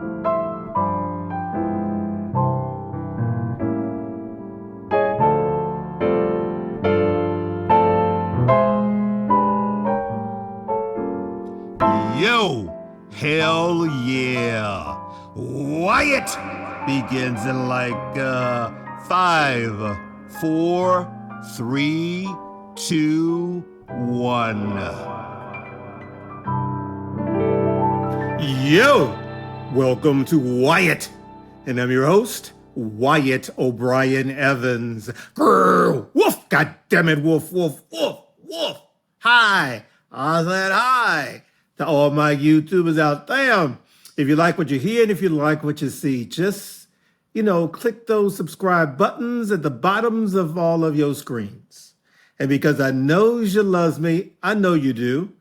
Yo, hell yeah. Wyatt begins in like 5, 4, 3, 2, 1. Yo, welcome to Wyatt. And I'm your host, Wyatt O'Brien Evans. Grr, woof, goddammit, woof, woof, woof, woof. Hi, I said hi to all my YouTubers out there. If you like what you hear and if you like what you see, just, click those subscribe buttons at the bottoms of all of your screens. And because I know you loves me, I know you do,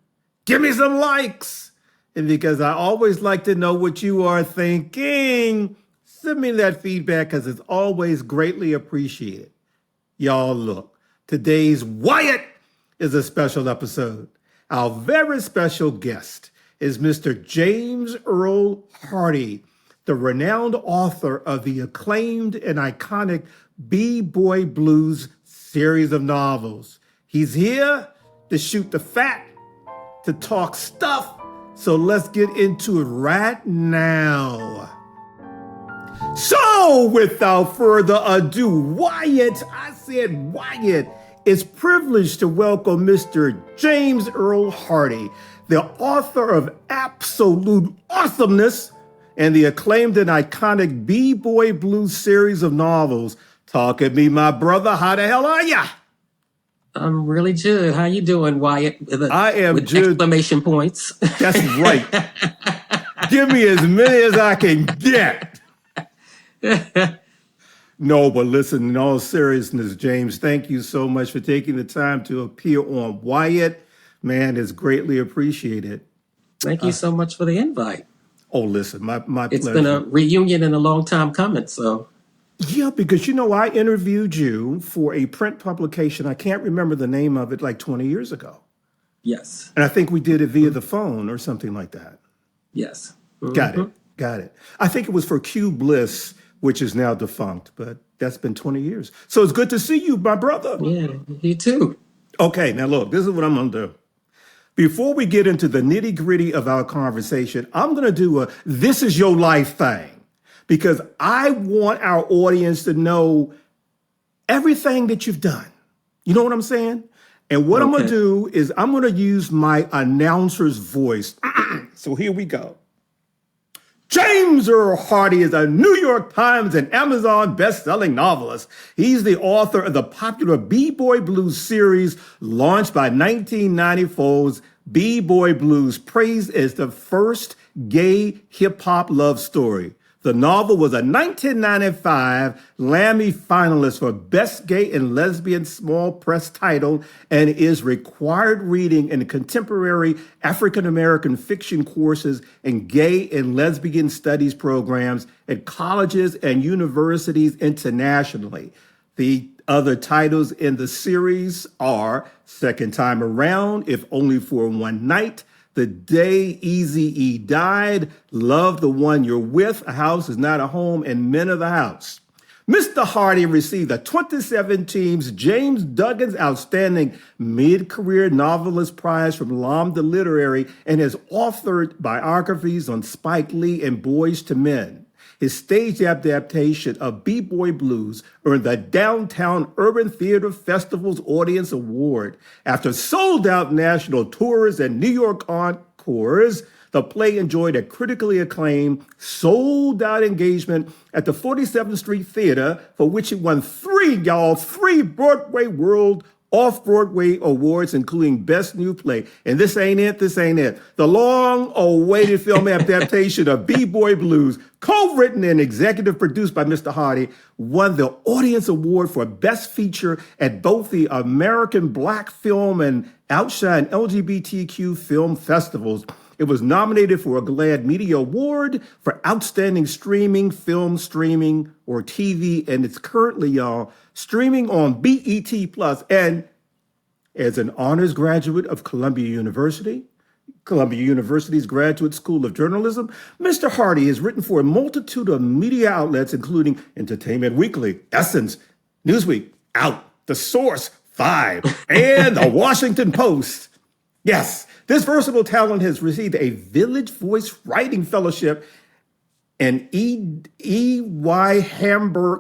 give me some likes. And because I always like to know what you are thinking, send me that feedback because it's always greatly appreciated. Y'all look, today's Wyatt is a special episode. Our very special guest is Mr. James Earl Hardy, the renowned author of the acclaimed and iconic B-Boy Blues series of novels. He's here to shoot the fat, to talk stuff, so let's get into it right now. So without further ado, Wyatt, it's privileged to welcome Mr. James Earl Hardy, the author of absolute awesomeness and the acclaimed and iconic B-Boy Blues series of novels. Talk at me, my brother. How the hell are ya? I'm really good. How you doing, Wyatt? I am with good. Exclamation points. That's right. Give me as many as I can get. No, but listen, in all seriousness, James, thank you so much for taking the time to appear on Wyatt. Man, it's greatly appreciated. Thank you so much for the invite. Oh, listen, my pleasure. It's been a reunion and a long time coming, so. Yeah, because, I interviewed you for a print publication. I can't remember the name of it, like 20 years ago. Yes. And I think we did it via the phone or something like that. Yes. Mm-hmm. Got it. I think it was for Q Bliss, which is now defunct, but that's been 20 years. So it's good to see you, my brother. Yeah, you too. Okay, now look, this is what I'm going to do. Before we get into the nitty gritty of our conversation, I'm going to do a this is your life thing because I want our audience to know everything that you've done. You know what I'm saying? And what I'm going to do is I'm going to use my announcer's voice. So here we go. James Earl Hardy is a New York Times and Amazon best-selling novelist. He's the author of the popular B-Boy Blues series launched by 1994's B-Boy Blues, praised as the first gay hip-hop love story. The novel was a 1995 Lammy finalist for Best Gay and Lesbian Small Press title and is required reading in contemporary African-American fiction courses and gay and lesbian studies programs at colleges and universities internationally. The other titles in the series are Second Time Around, If Only for One Night, The Day Eazy-E Died, Love the One You're With, A House Is Not a Home, and Men of the House. Mr. Hardy received the 2017 James Duggan's Outstanding Mid-Career Novelist Prize from Lambda Literary and has authored biographies on Spike Lee and Boys to Men. His stage adaptation of B-Boy Blues earned the Downtown Urban Theater Festival's Audience Award. After sold-out national tours and New York encores, the play enjoyed a critically acclaimed, sold-out engagement at the 47th Street Theater, for which it won three Broadway World Off-Broadway Awards, including Best New Play. And this ain't it. The long-awaited film adaptation of B-Boy Blues, co-written and executive produced by Mr. Hardy, won the Audience Award for Best Feature at both the American Black Film and Outshine LGBTQ Film Festivals. It was nominated for a GLAAD Media Award for Outstanding Streaming, Film Streaming, or TV, and it's currently, streaming on BET Plus. And as an honors graduate of Columbia University, Columbia University's Graduate School of Journalism. Mr. Hardy has written for a multitude of media outlets, including Entertainment Weekly, Essence, Newsweek, Out, The Source, Five, and The Washington Post. Yes, this versatile talent has received a Village Voice Writing Fellowship and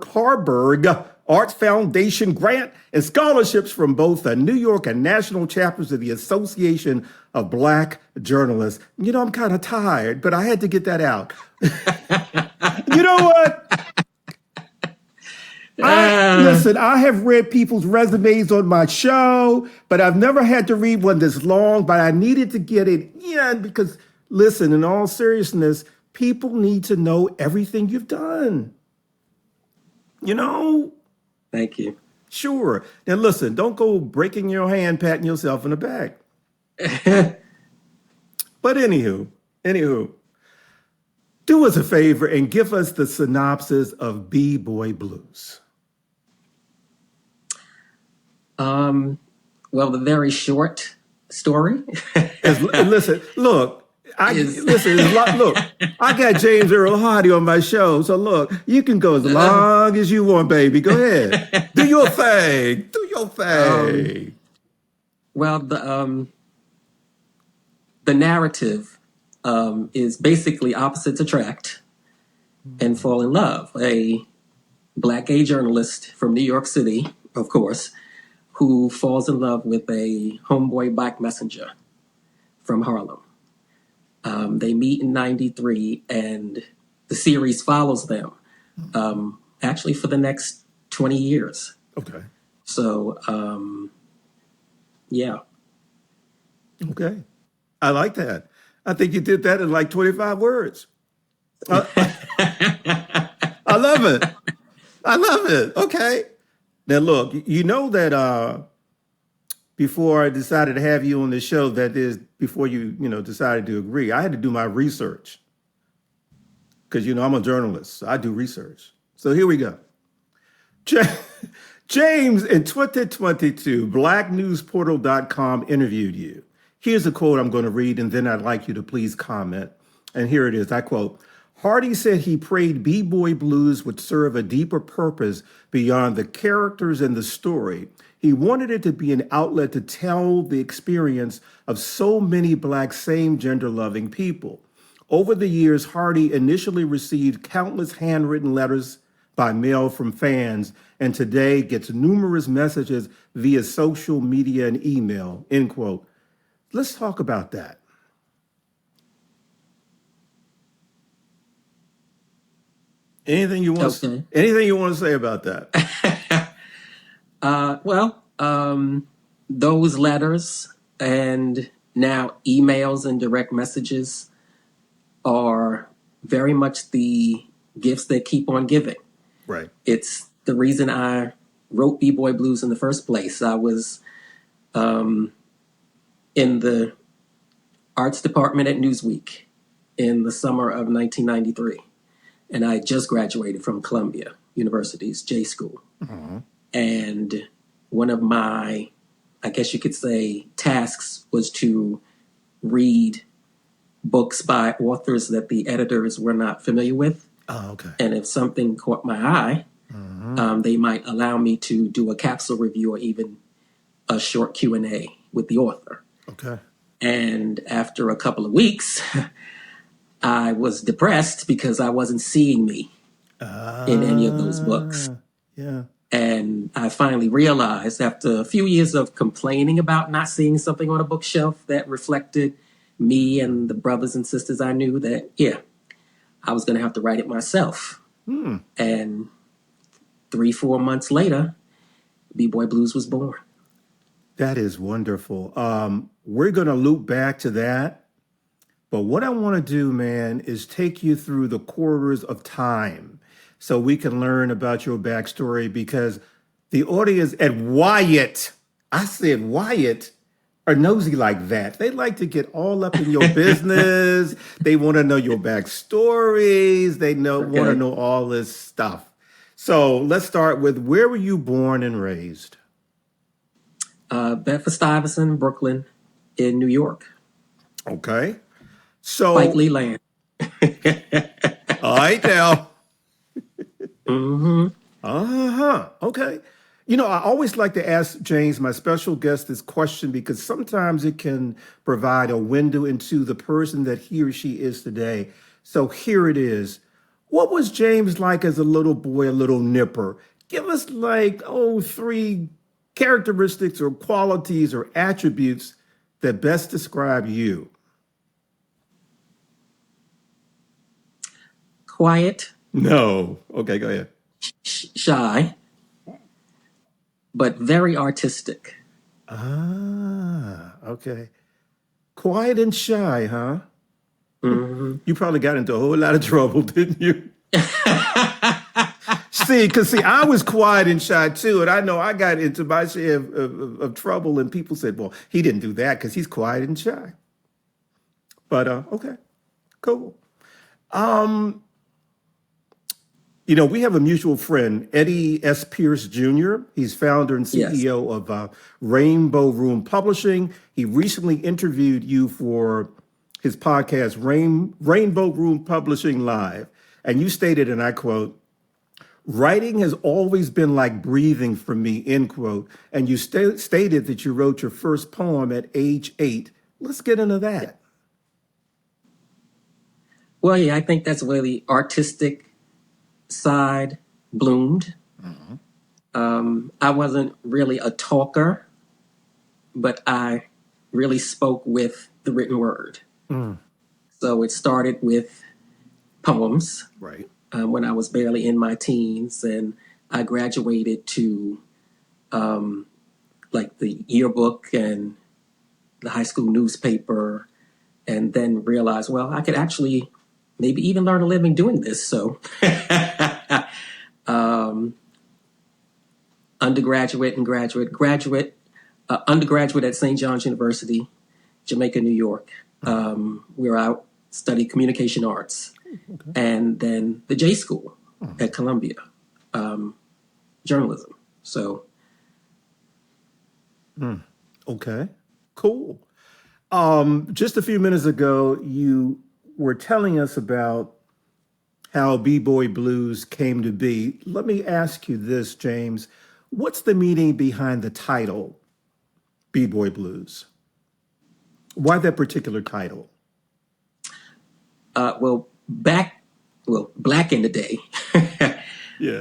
Harburg Arts Foundation grant and scholarships from both the New York and national chapters of the Association of Black Journalists. You know, I'm kind of tired, but I had to get that out. You know what? Listen, I have read people's resumes on my show, but I've never had to read one this long, but I needed to get it in because, listen, in all seriousness, people need to know everything you've done. You know? Thank you. Sure. Now, listen, don't go breaking your hand, patting yourself in the back. But anywho, do us a favor and give us the synopsis of B-Boy Blues. Well, the very short story. Listen, look, look, I got James Earl Hardy on my show, so look, you can go as long as you want, baby. Go ahead, do your thing, Well, the narrative is basically opposites attract and fall in love. A Black gay journalist from New York City, of course, who falls in love with a homeboy Black messenger from Harlem. They meet in '93, and the series follows them actually for the next 20 years. Okay. So, yeah. Okay. I like that. I think you did that in like 25 words. I love it. I love it. Okay. Now, look, you know that before I decided to have you on the show, that is, before you decided to agree, I had to do my research. Because, I'm a journalist, so I do research. So here we go. James, in 2022, blacknewsportal.com interviewed you. Here's a quote I'm going to read, and then I'd like you to please comment. And here it is. I quote, Hardy said he prayed B-Boy Blues would serve a deeper purpose beyond the characters and the story. He wanted it to be an outlet to tell the experience of so many Black same-gender loving people. Over the years, Hardy initially received countless handwritten letters by mail from fans, and today gets numerous messages via social media and email, end quote. Let's talk about that. Anything you want to say about that? Those letters and now emails and direct messages are very much the gifts that keep on giving. Right. It's the reason I wrote B-Boy Blues in the first place. I was in the arts department at Newsweek in the summer of 1993. And I just graduated from Columbia University's J School. Mm-hmm. And one of my, I guess you could say, tasks was to read books by authors that the editors were not familiar with. Oh, okay. And if something caught my eye, they might allow me to do a capsule review or even a short Q&A with the author. Okay. And after a couple of weeks, I was depressed because I wasn't seeing me in any of those books. Yeah. And I finally realized after a few years of complaining about not seeing something on a bookshelf that reflected me and the brothers and sisters I knew, that, I was going to have to write it myself. And 3-4 months later, B-Boy Blues was born. That is wonderful. We're going to loop back to that. But what I want to do, man, is take you through the quarters of time so we can learn about your backstory, because the audience at Wyatt, I said Wyatt, are nosy like that. They like to get all up in your business. They want to know your backstories. They want to know all this stuff. So let's start with, where were you born and raised? Bedford-Stuyvesant, Brooklyn, in New York. Okay. Spike So, Lee land. all right now. Hmm. Uh-huh. Okay. You know, I always like to ask James, my special guest, this question because sometimes it can provide a window into the person that he or she is today. So here it is. What was James like as a little boy, a little nipper? Give us like, oh, three characteristics or qualities or attributes that best describe you. Quiet, No. Okay, go ahead. shy, but very artistic. Ah, okay. Quiet and shy, huh? Hmm. You probably got into a whole lot of trouble, didn't you? See, I was quiet and shy too, and I know I got into my share of trouble, and people said, "Well, he didn't do that because he's quiet and shy." But okay, cool. Um, you know, we have a mutual friend, Eddie S. Pierce Jr. He's founder and Yes. CEO of Rainbow Room Publishing. He recently interviewed you for his podcast, Rainbow Room Publishing Live, and you stated, and I quote, writing has always been like breathing for me, end quote. And you stated that you wrote your first poem at age 8. Let's get into that. Well, yeah, I think that's where the artistic side bloomed. I wasn't really a talker, but I really spoke with the written word. Mm, So it started with poems right. when I was barely in my teens, and I graduated to like the yearbook and the high school newspaper, and then realized, well, I could actually maybe even learn a living doing this. So undergraduate and undergraduate at St. John's University, Jamaica, New York, where I studied communication arts, Okay. and then the J School at Columbia, journalism. So, Okay. Cool. Just a few minutes ago, you were telling us about how B-Boy Blues came to be. Let me ask you this, James. What's the meaning behind the title, B-Boy Blues? Why that particular title? well, black in the day, Yeah.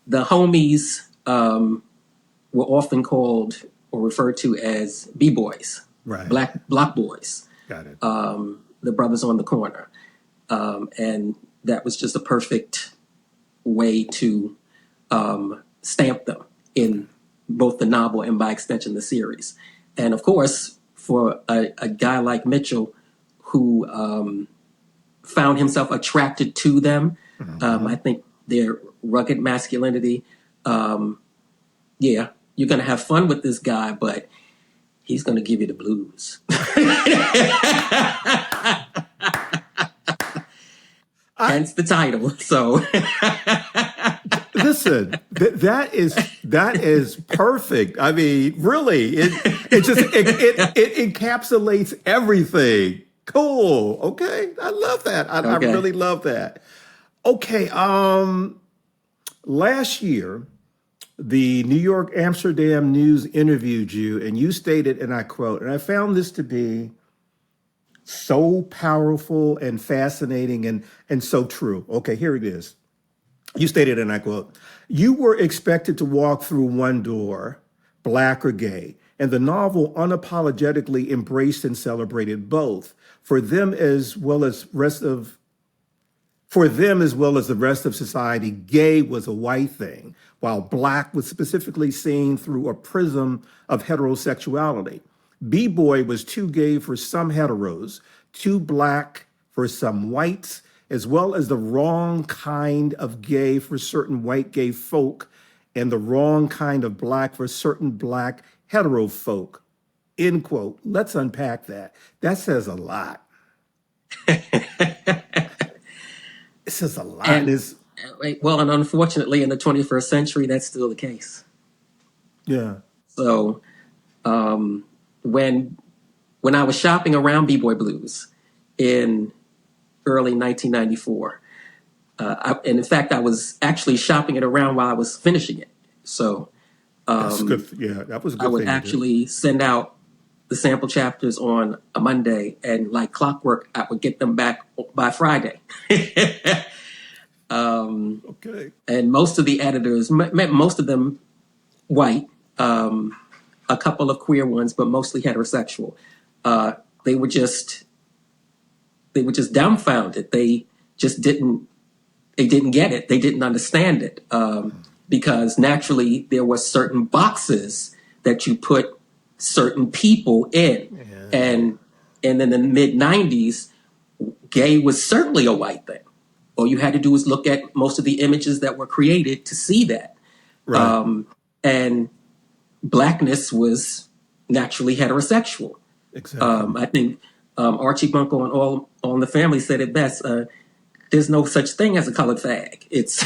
the homies were often called or referred to as B-boys, Right. block boys, Got it. the brothers on the corner. And that was just a perfect way to stamp them in both the novel and by extension the series. And of course, for a guy like Mitchell who found himself attracted to them, I think their rugged masculinity, yeah, you're going to have fun with this guy, but he's going to give you the blues. I Hence the title. So, listen. That is perfect. I mean, really, it encapsulates everything. Cool. Okay, I love that. I okay. really love that. Okay. Last year, the New York Amsterdam News interviewed you, and you stated, and I quote, and I found this to be so powerful and fascinating and so true. Okay, here it is. You stated, and I quote, you were expected to walk through one door, black or gay, and the novel unapologetically embraced and celebrated both. For them as well as rest of For them, as well as the rest of society, gay was a white thing, while black was specifically seen through a prism of heterosexuality. B-boy was too gay for some heteros, too black for some whites, as well as the wrong kind of gay for certain white gay folk, and the wrong kind of black for certain black hetero folk. End quote. Let's unpack that. That says a lot. It says a lot. And And it's, well, and unfortunately, in the 21st century, that's still the case. yeah. So, when when I was shopping around B-Boy Blues in early 1994, and in fact, I was actually shopping it around while I was finishing it. So That's good. Yeah, that was a I good would thing to do. actually send out the sample chapters on a Monday, and like clockwork, I would get them back by Friday. Okay. And most of the editors, most of them white, a couple of queer ones, but mostly heterosexual. Uh, they were just dumbfounded. They just didn't get it. They didn't understand it, because naturally there were certain boxes that you put certain people in, Yeah. and in the mid-90s, gay was certainly a white thing. All you had to do was look at most of the images that were created to see that. Right. And blackness was naturally heterosexual. Exactly. I think Archie Bunker on All on the Family said it best. There's no such thing as a colored fag. It's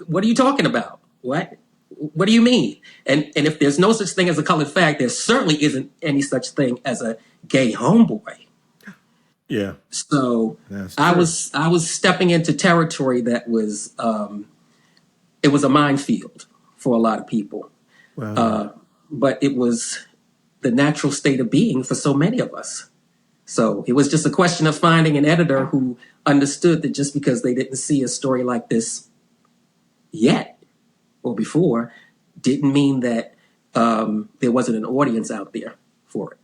what are you talking about? What do you mean? And if there's no such thing as a colored fag, there certainly isn't any such thing as a gay homeboy. Yeah. So That's I true. was stepping into territory that was it was a minefield for a lot of people, Wow. but it was the natural state of being for so many of us. So it was just a question of finding an editor who understood that just because they didn't see a story like this yet or before didn't mean that there wasn't an audience out there for it.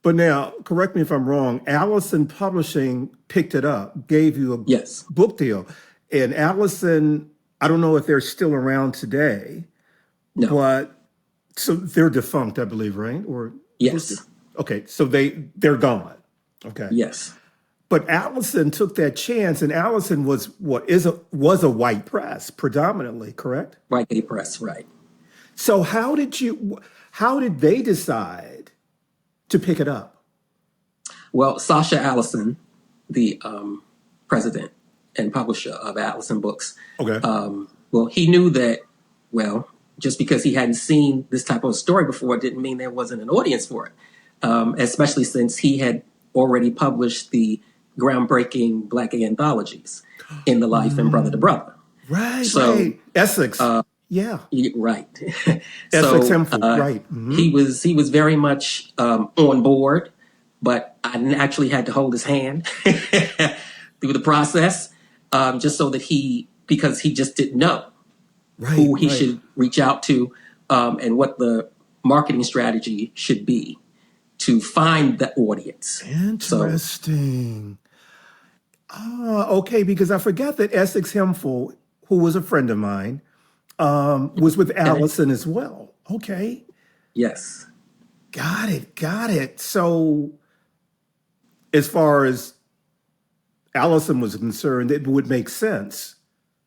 But now, correct me if I'm wrong, Allison Publishing picked it up, gave you a Yes. book deal. And Allison, I don't know if they're still around today, No. but so they're defunct, I believe, right? Or Yes. okay, so they're gone. Okay. Yes. But Allison took that chance, and Allison was a white press predominantly, correct? White gay press, right. So how did they decide to pick it up? Well, Sasha Allison, the president and publisher of Allison Books, Okay. well, he knew that, well, just because he hadn't seen this type of story before didn't mean there wasn't an audience for it, especially since he had already published the groundbreaking Black gay anthologies, In the Life and Brother to Brother. Right, So, right. Essex. Yeah. right. Essex So Hemphill. Right. he was very much on board, but I actually had to hold his hand through the process, just so that because he just didn't know Right, who he right. should reach out to, and what the marketing strategy should be to find the audience. So Interesting. Ah, okay, because I forgot that Essex Hemphill, who was a friend of mine, was with and Allison as well. Okay. yes, Got it. Got it. So as far as Allison was concerned, it would make sense.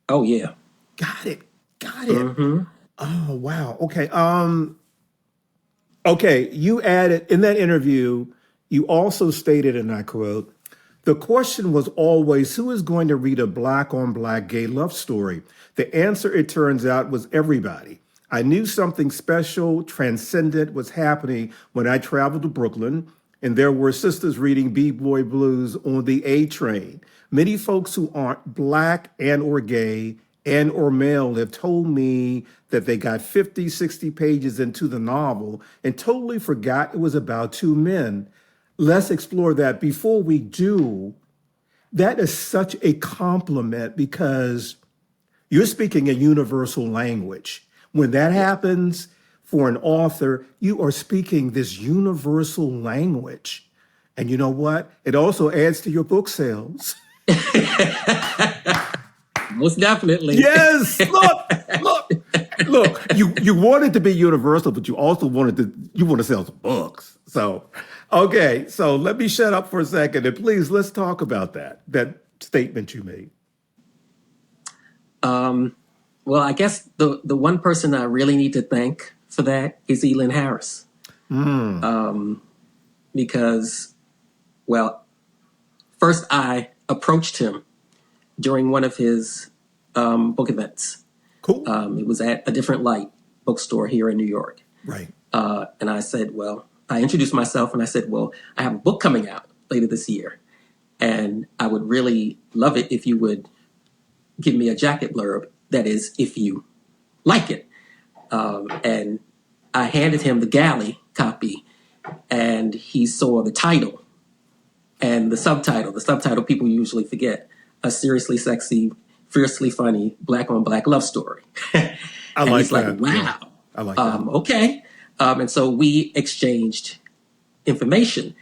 oh yeah, Got it. Got it. Oh, wow. Okay. Okay, you added in that interview, you also stated, and I quote, the question was always who is going to read a black on black gay love story? The answer, it turns out, was everybody. I knew something special, transcendent was happening when I traveled to Brooklyn, and there were sisters reading B-Boy Blues on the A train. Many folks who aren't black and or gay and or male have told me that they got 50, 60 pages into the novel and totally forgot it was about two men. Let's explore that. Before we do, that is such a compliment because you're speaking a universal language. When that happens for an author, you are speaking this universal language. And you know what? It also adds to your book sales. most definitely. Yes, look. You wanted to be universal, but you also want to sell some books. So, okay, so let me shut up for a second, and please let's talk about that statement you made. Well, I guess the one person I really need to thank for that is Elin Harris, because, well, first I approached him during one of his book events. Cool. It was at a Different Light bookstore here in New York. Right. And I said, well, I introduced myself and I said, well, I have a book coming out later this year. And I would really love it if you would give me a jacket blurb. That is, if you like it. And I handed him the galley copy, and he saw the title and the subtitle. The subtitle people usually forget: a seriously sexy, fiercely funny black on black love story. I And like he's like, that. wow. Yeah, I like that. Okay. And so we exchanged information.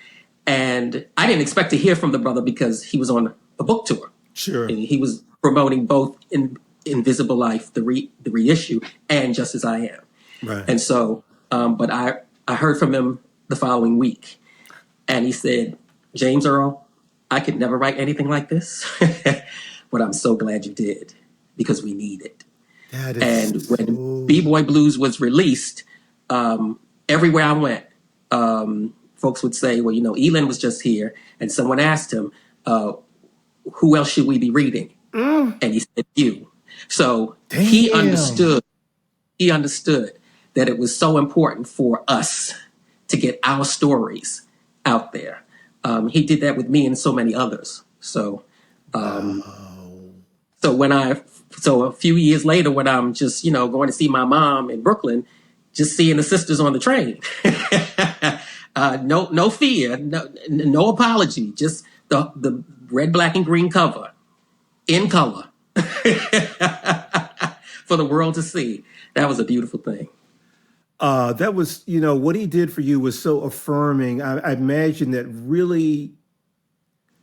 And I didn't expect to hear from the brother because he was on a book tour. Sure. And he was promoting both in Invisible Life, the reissue, and Just As I Am. Right. And so, but I heard from him the following week. And he said, James Earl, I could never write anything like this, but I'm so glad you did because we need it. That is And when B-Boy Blues was released, everywhere I went, folks would say, well, Elin was just here. And someone asked him, who else should we be reading? And he said, you. So he understood that it was so important for us to get our stories out there. He did that with me and so many others. So, so a few years later, when I'm just, going to see my mom in Brooklyn, just seeing the sisters on the train, no fear, no apology, just the red, black, and green cover in color for the world to see. That was a beautiful thing. That was, what he did for you was so affirming. I imagine that really,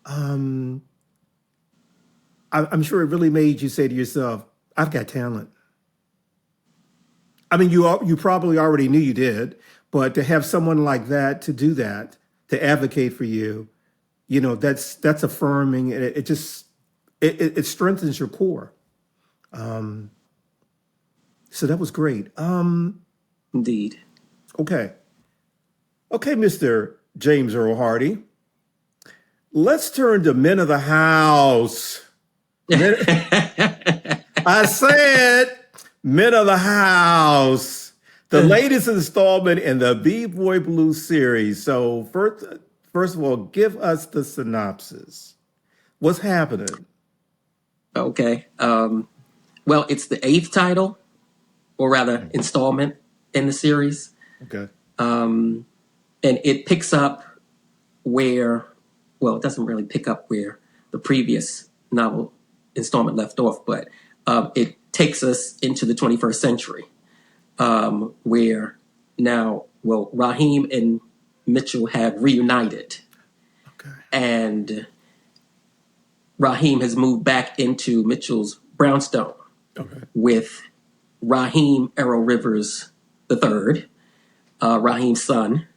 I'm sure it really made you say to yourself, I've got talent. I mean, you probably already knew you did, but to have someone like that to do that, to advocate for you, that's affirming. It just it strengthens your core. So that was great. Indeed. Okay, Mr. James Earl Hardy. Let's turn to men of the house. I said men of the house. The latest installment in the B-Boy Blues series. So first of all, give us the synopsis. What's happening? Okay. Well, it's the 8th title, or rather installment in the series. Okay. And it picks up where, well, it doesn't really pick up where the previous novel installment left off, but it takes us into the 21st century, where now, well, Raheem and Mitchell have reunited. Okay. And Raheem has moved back into Mitchell's brownstone with Raheem Errol Rivers III, Raheem's son,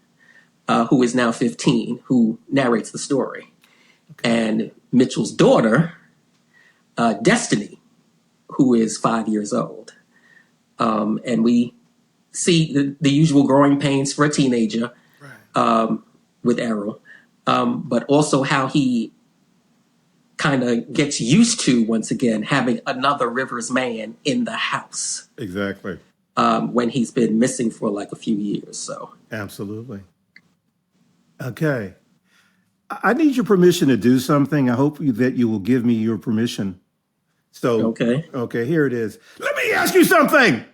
who is now 15, who narrates the story. And Mitchell's daughter, Destiny, who is 5 years old. And we see the usual growing pains for a teenager with Errol, but also how he kind of gets used to, once again, having another Rivers man in the house. Exactly. When he's been missing for like a few years. So absolutely. Okay. I need your permission to do something. I hope that you will give me your permission. So, okay, here it is. Let me ask you something.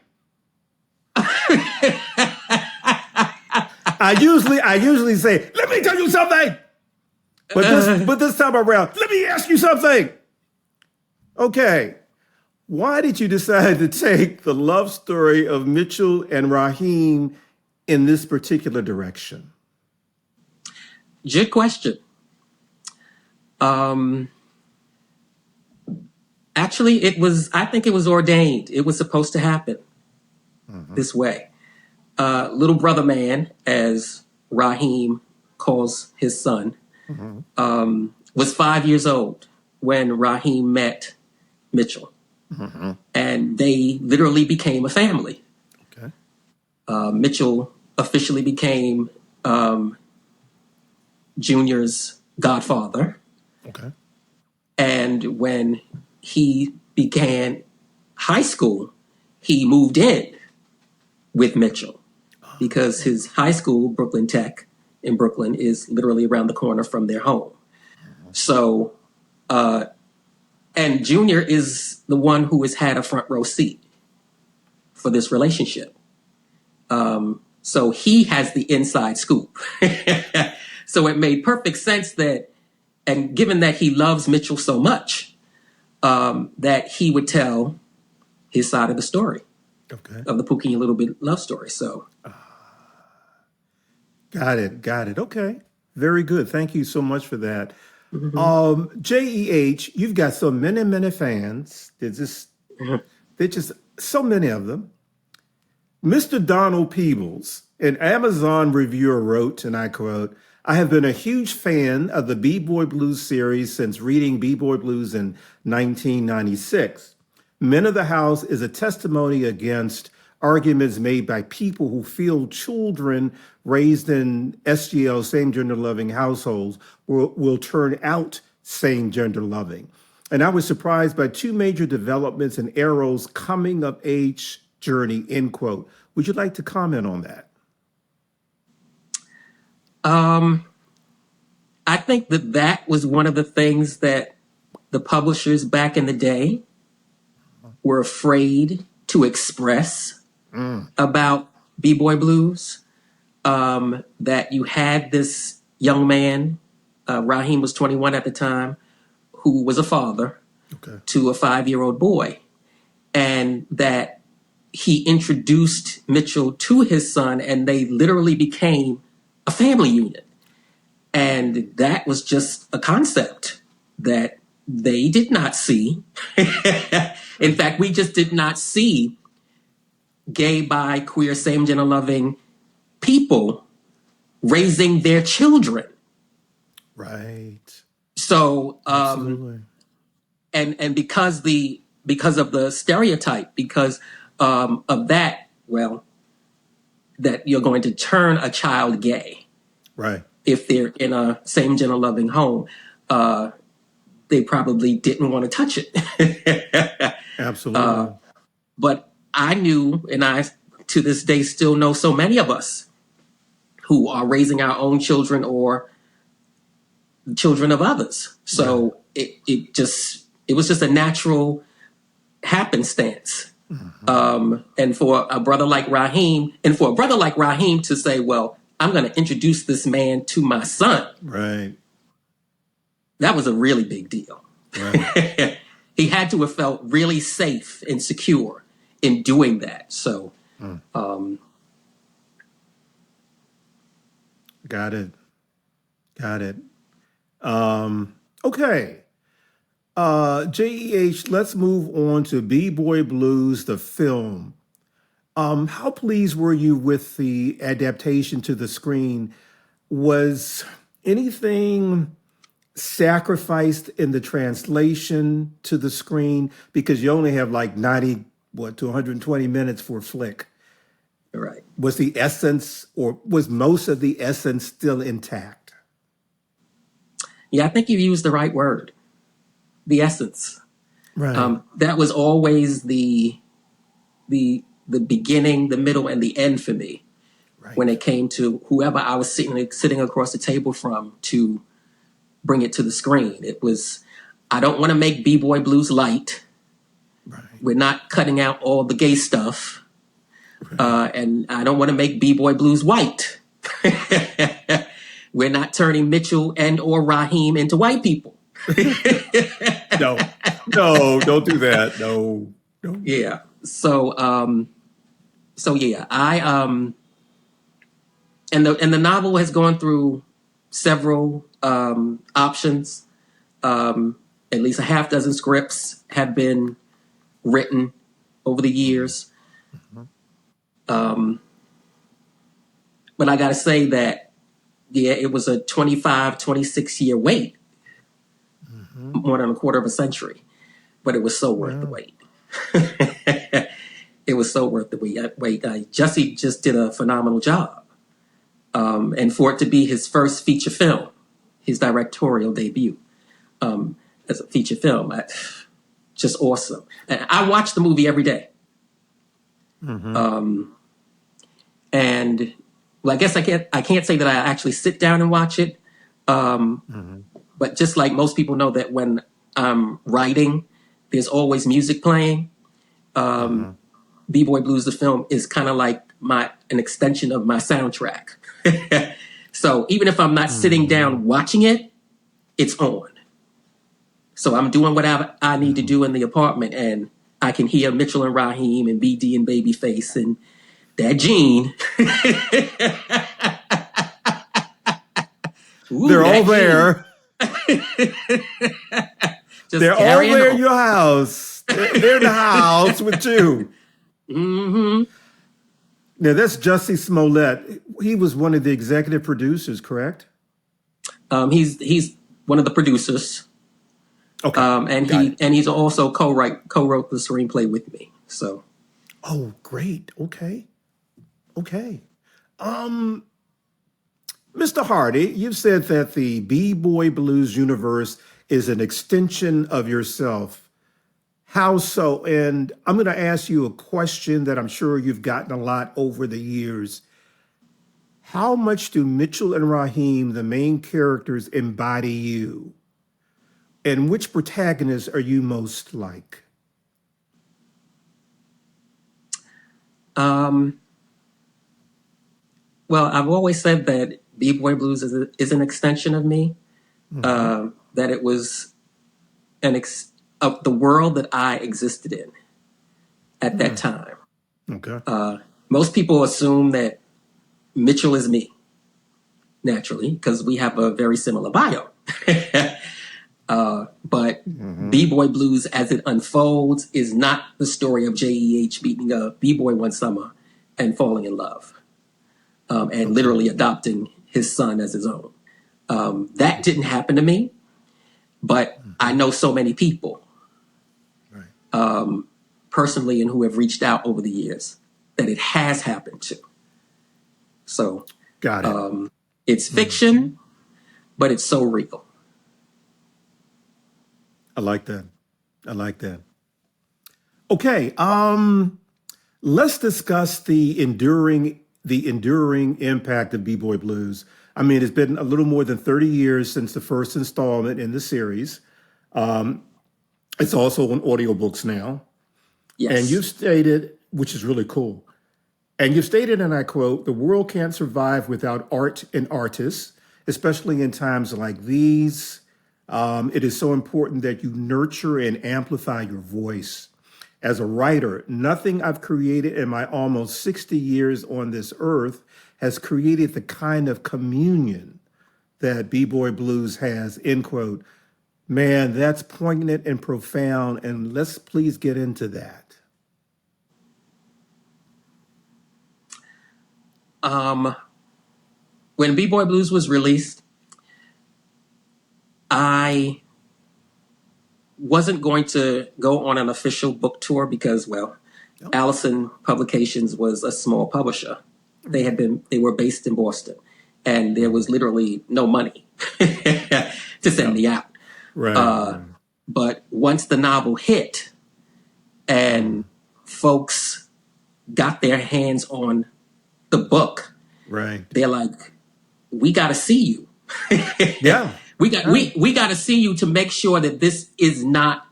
I usually say, let me tell you something. But this time around, let me ask you something. Okay. Why did you decide to take the love story of Mitchell and Raheem in this particular direction? Good question. Actually, I think it was ordained. It was supposed to happen this way. Little brother man, as Raheem calls his son, was 5 years old when Raheem met Mitchell. And they literally became a family. Okay. Mitchell officially became Junior's godfather. Okay. And when he began high school, he moved in with Mitchell. because his high school, Brooklyn Tech in Brooklyn, is literally around the corner from their home. So, and Junior is the one who has had a front row seat for this relationship. So he has the inside scoop. So it made perfect sense that, and given that he loves Mitchell so much, that he would tell his side of the story, Okay. of the Pookie and Little Bit love story. So, Got it. Got it. Okay. Very good. Thank you so much for that. mhm, JEH, you've got so many, many fans. mhm. There's just so many of them. Mr. Donald Peebles, an Amazon reviewer, wrote, and I quote, I have been a huge fan of the B-Boy Blues series since reading B-Boy Blues in 1996. Men of the House is a testimony against arguments made by people who feel children raised in SGL, same-gender loving households, will turn out same-gender loving. And I was surprised by two major developments in Arrow's coming of age journey, end quote. Would you like to comment on that? Um, I think that that was one of the things that the publishers back in the day were afraid to express about B-Boy Blues. That you had this young man, Raheem was 21 at the time, who was a father Okay. to a 5-year-old boy, and that he introduced Mitchell to his son, and they literally became a family unit. And that was just a concept that they did not see. In fact, we just did not see gay, bi, queer, same gender loving people raising their children. Right. So, Absolutely. and because of the stereotype, because of that, well, that you're going to turn a child gay Right. if they're in a same gender loving home, they probably didn't want to touch it. Absolutely. But I knew, and I to this day still know so many of us who are raising our own children or children of others. Right. So it was just a natural happenstance. And for a brother like Raheem, to say, well, I'm going to introduce this man to my son, Right. that was a really big deal. Right. He had to have felt really safe and secure in doing that. So, Got it. Got it. Okay. JEH, let's move on to B-Boy Blues, the film. How pleased were you with the adaptation to the screen? Was anything sacrificed in the translation to the screen? Because you only have like 90, to 120 minutes for a flick. right. Was the essence, or was most of the essence still intact? Yeah, I think you used the right word, the essence. Right. That was always the beginning, the middle, and the end for me when Right. it came to whoever I was sitting across the table from to bring it to the screen. It was, I don't want to make B-Boy Blues light. Right. We're not cutting out all the gay stuff. Right. And I don't want to make B-Boy Blues white. We're not turning Mitchell and or Raheem into white people. No. No, don't do that. No. No. Yeah. So yeah, and the novel has gone through several options. At least a half dozen scripts have been written over the years. But I got to say that, yeah, it was a 25, 26-year wait, more than a quarter of a century. But it was so worth the Wow. wait. It was so worth the wait. Jesse just did a phenomenal job. And for it to be his first feature film, his directorial debut as a feature film, just awesome. And I watch the movie every day. And well, I guess I can't say that I actually sit down and watch it. Um, Hmm. but just like most people know that when I'm writing, there's always music playing. Um, Uh-huh. B-Boy Blues, the film, is kind of like an extension of my soundtrack. So even if I'm not sitting Hmm. down watching it, it's on. So I'm doing whatever I need to do in the apartment, and I can hear Mitchell and Raheem and BD and Babyface and that Gene. Ooh, They're all that Gene. there. Just They're all carrying there in on. your house. They're in the house with you. Hmm. Now, that's Jussie Smollett. He was one of the executive producers, correct? He's one of the producers, Okay, and got it. he's also co-wrote the screenplay with me. So Oh, great. Okay, okay. Um, Mr. Hardy, you've said that the B-Boy Blues universe is an extension of yourself. How so? And I'm going to ask you a question that I'm sure you've gotten a lot over the years. How much do Mitchell and Raheem, the main characters, embody you? And which protagonist are you most like? um, well, I've always said that B-Boy Blues is an extension of me. Hmm. That it was of the world that I existed in at that Hmm. time. Okay. Most people assume that Mitchell is me, naturally, because we have a very similar bio. But Hmm. B-Boy Blues, as it unfolds, is not the story of JEH meeting a B-Boy one summer and falling in love, and Okay. literally adopting his son as his own. That didn't happen to me, but I Hmm. know so many people Right. personally and who have reached out over the years that it has happened to. So Got it. it's Hmm. fiction, but it's so real. I like that. I like that. Okay. Let's discuss the enduring impact of B-Boy Blues. I mean, it's been a little more than 30 years since the first installment in the series. It's also on audiobooks now. And Yes. you've stated, which is really cool, and you've stated, and I quote, the world can't survive without art and artists, especially in times like these. It is so important that you nurture and amplify your voice. As a writer, nothing I've created in my almost 60 years on this earth has created the kind of communion that B-Boy Blues has, end quote. Man, that's poignant and profound. And let's please get into that. Um, when B Boy Blues was released, I wasn't going to go on an official book tour because, well, Oh, Allison Publications was a small publisher. right. They were based in Boston, and there Mhm. was literally no money to send Yeah. me out. Right. Uh, Right. but once the novel hit and Mm. folks got their hands on the book, Right. they're like, "We got to see you. Yeah. Yeah. We got to see you to make sure that this is not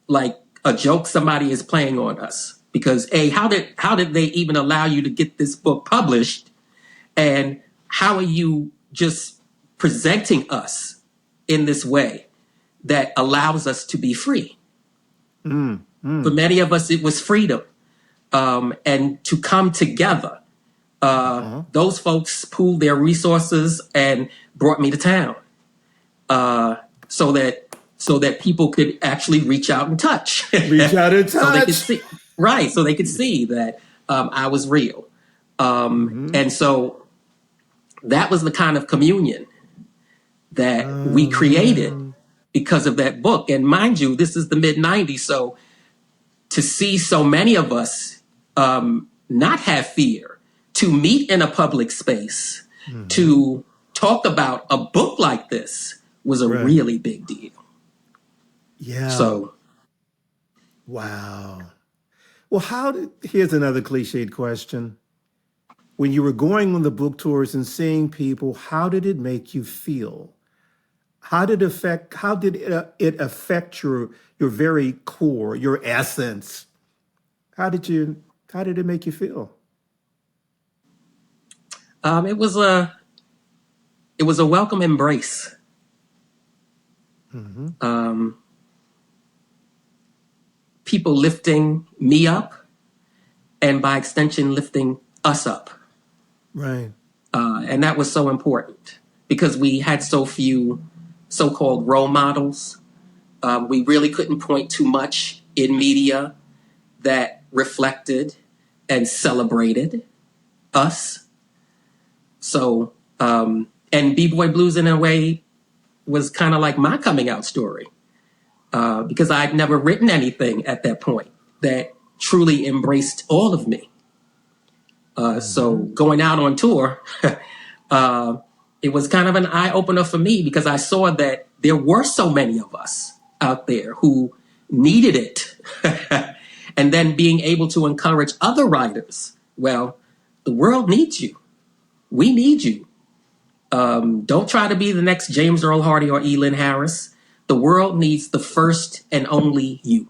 like a joke somebody is playing on us." Because how did they even allow you to get this book published, and how are you just presenting us in this way that allows us to be free? Mm. For Mm. many of us, it was freedom, and to come together. Uh-huh. Those folks pooled their resources and brought me to town, so that people could actually reach out and touch, Reach out and so they could touch. see, right, so they could see that I was real. Hmm. And so that was the kind of communion that we Oh, created man. because of that book. And mind you, this is the mid 90s. So to see so many of us not have fear, to meet in a public space, Hmm. to talk about a book like this was a Right. really big deal. Yeah. So, Wow. Well, here's another cliched question. when you were going on the book tours and seeing people, how did it make you feel? How did it affect your very core, your essence? How did it make you feel? It was a welcome embrace. Hmm. Um, People lifting me up, and by extension, lifting us up. Right. And that was so important because we had so few so-called role models. We really couldn't point to much in media that reflected and celebrated us. So, and B-Boy Blues in a way was kind of like my coming out story because I'd never written anything at that point that truly embraced all of me. So Hmm. going out on tour, uh, it was kind of an eye opener for me because I saw that there were so many of us out there who needed it. And then being able to encourage other writers. Well, the world needs you. We need you. Don't try to be the next James Earl Hardy or Elin Harris. The world needs the first and only you.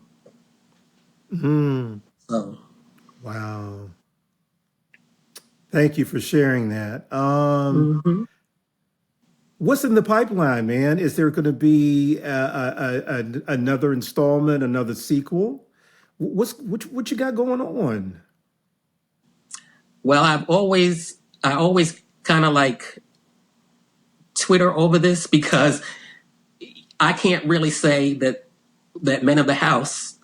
Mm. So, Wow. Thank you for sharing that. mhm. What's in the pipeline, man? Is there going to be another installment, another sequel? What you got going on? Well, I always kind of like Twitter over this because I can't really say that Men of the House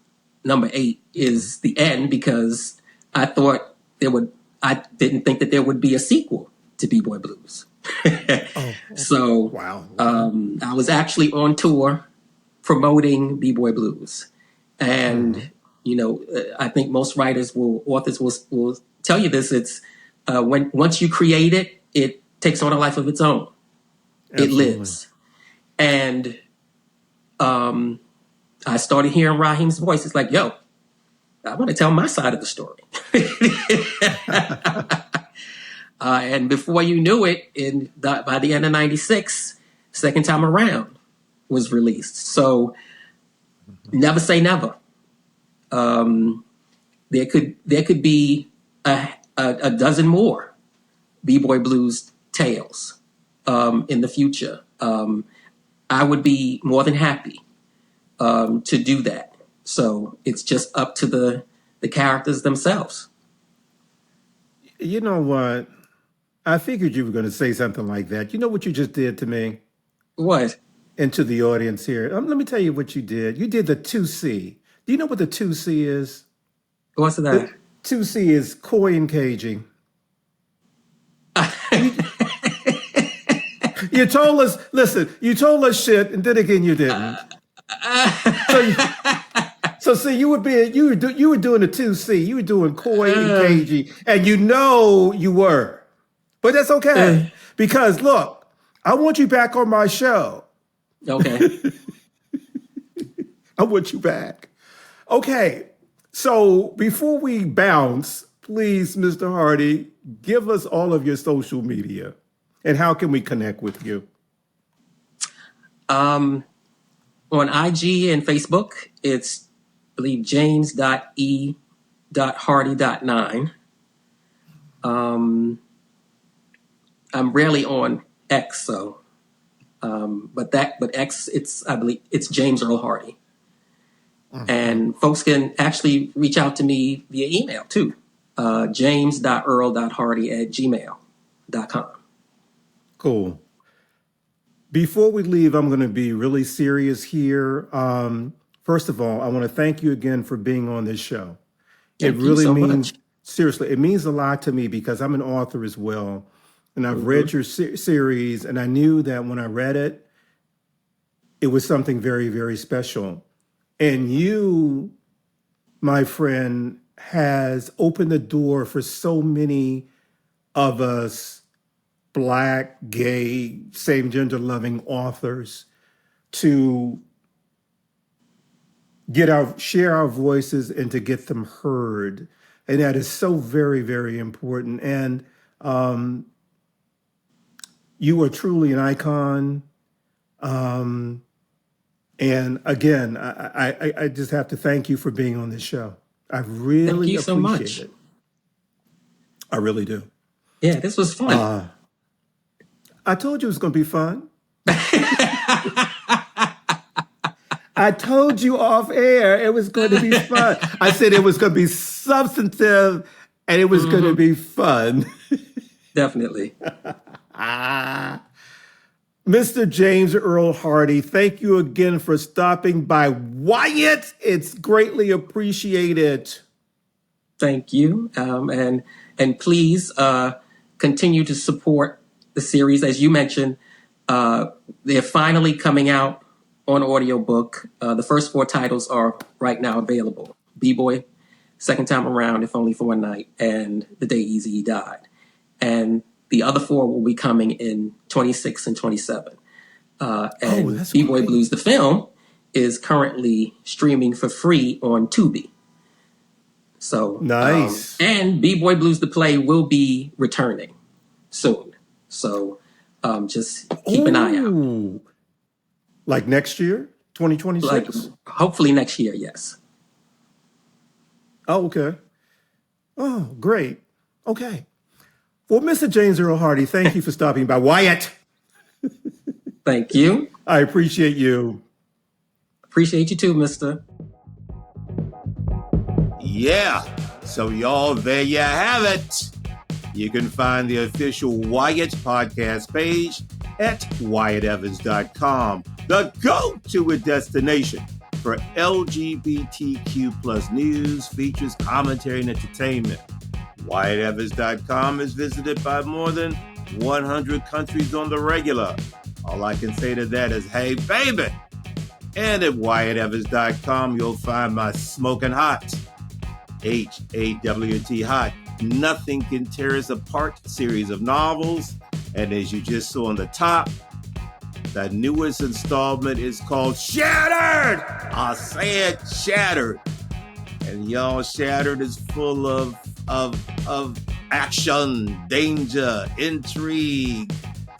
#8 is the end because I thought there would I didn't think that there would be a sequel to B-Boy Blues. Oh, So wow. Okay. I was actually on tour promoting B-Boy Blues, and Hmm. I think most authors will tell you this. It's when once you create it, it takes on a life of its own. It Absolutely. lives, and um, I started hearing Raheem's voice. It's like, yo, I want to tell my side of the story. And before you knew it, by the end of '96, second time around was released. So never say never. Um, there could be a dozen more B-Boy Blues tales in the future. I would be more than happy to do that. So it's just up to the characters themselves. You know what? I figured you were going to say something like that. You know what you just did to me What? and to the audience here? Let me tell you what you did. You did the 2C. Do you know what the 2C is? What's that? The 2C is coy and cagey. You, you told us, listen, you told us shit, and then again, you didn't. So, so see, you were doing the 2C. You were doing coy and uh, cagey, and you know you were. But that's okay. Because look, I want you back on my show. okay. I want you back. Okay. So before we bounce, please, Mr. Hardy, give us all of your social media and how can we connect with you? Um, on IG and Facebook, it's I believe James.E.Hardy.9. Um, I'm rarely on X, so but X, it's I believe it's James Earl Hardy, Mhm. and folks can actually reach out to me via email too, james.earl.hardy@gmail.com. Cool. Before we leave, I'm going to be really serious here. First of all, I want to thank you again for being on this show. It Thank you really so means, much. seriously, it means a lot to me because I'm an author as well. And I've read Hmm. your series, and I knew that when I read it, it was something very, very special. And you, my friend, has opened the door for so many of us Black, gay, same gender loving authors to share our voices and to get them heard. And that is so very, very important. And Um, you are truly an icon. Um, and again, I just have to thank you for being on this show. I Thank really you so appreciate much. it. I really do. Yeah, this was fun. I told you it was going to be fun. I told you off air it was going to be fun. I said it was going to be substantive and it was going to be fun. Definitely. Mr. James Earl Hardy, thank you again for stopping by. Wyatt, it's greatly appreciated. Thank you. And please continue to support the series. As you mentioned, they're finally coming out on audiobook. The first 4 titles are right now available. B-Boy, Second Time Around, If Only for One Night, and The Day Eazy Died. And the other 4 will be coming in 26 and 27. And that's B-Boy great. Blues, the film, is currently streaming for free on Tubi. So Nice. and B-Boy Blues the play will be returning soon. So just keep an eye out. Ooh. Like next year, 2026? Like hopefully next year, yes. Oh, okay. Oh, great. Okay. Well, Mr. James Earl Hardy, thank you for stopping by. Wyatt, Thank you. I appreciate you. Appreciate you too, mister. Yeah. So, y'all, there you have it. You can find the official Wyatt podcast page at WyattEvans.com, the go-to destination for LGBTQ plus news, features, commentary, and entertainment. WyattEvans.com is visited by more than 100 countries on the regular. All I can say to that is, hey, baby. And at WyattEvans.com, you'll find my smoking hot, HAWT hot, Nothing Can Tear Us Apart series of novels. And as you just saw on the top, the newest installment is called Shattered. I said Shattered. And y'all, Shattered is full of action, danger, intrigue,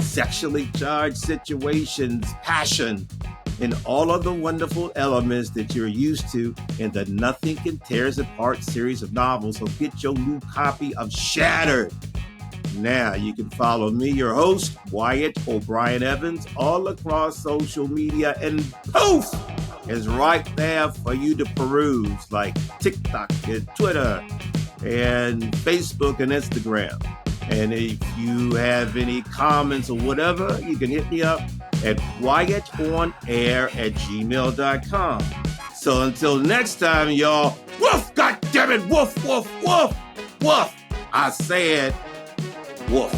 sexually charged situations, passion, and all of the wonderful elements that you're used to in the Nothing Can Tear Us Apart series of novels. So get your new copy of Shattered. Now you can follow me, your host, Wyatt O'Brien Evans, all across social media, and poof is right there for you to peruse, like TikTok and Twitter and Facebook and Instagram. And if you have any comments or whatever, you can hit me up at wyattonair@gmail.com. So until next time, y'all, woof, goddammit, woof, woof, woof, woof. I said woof.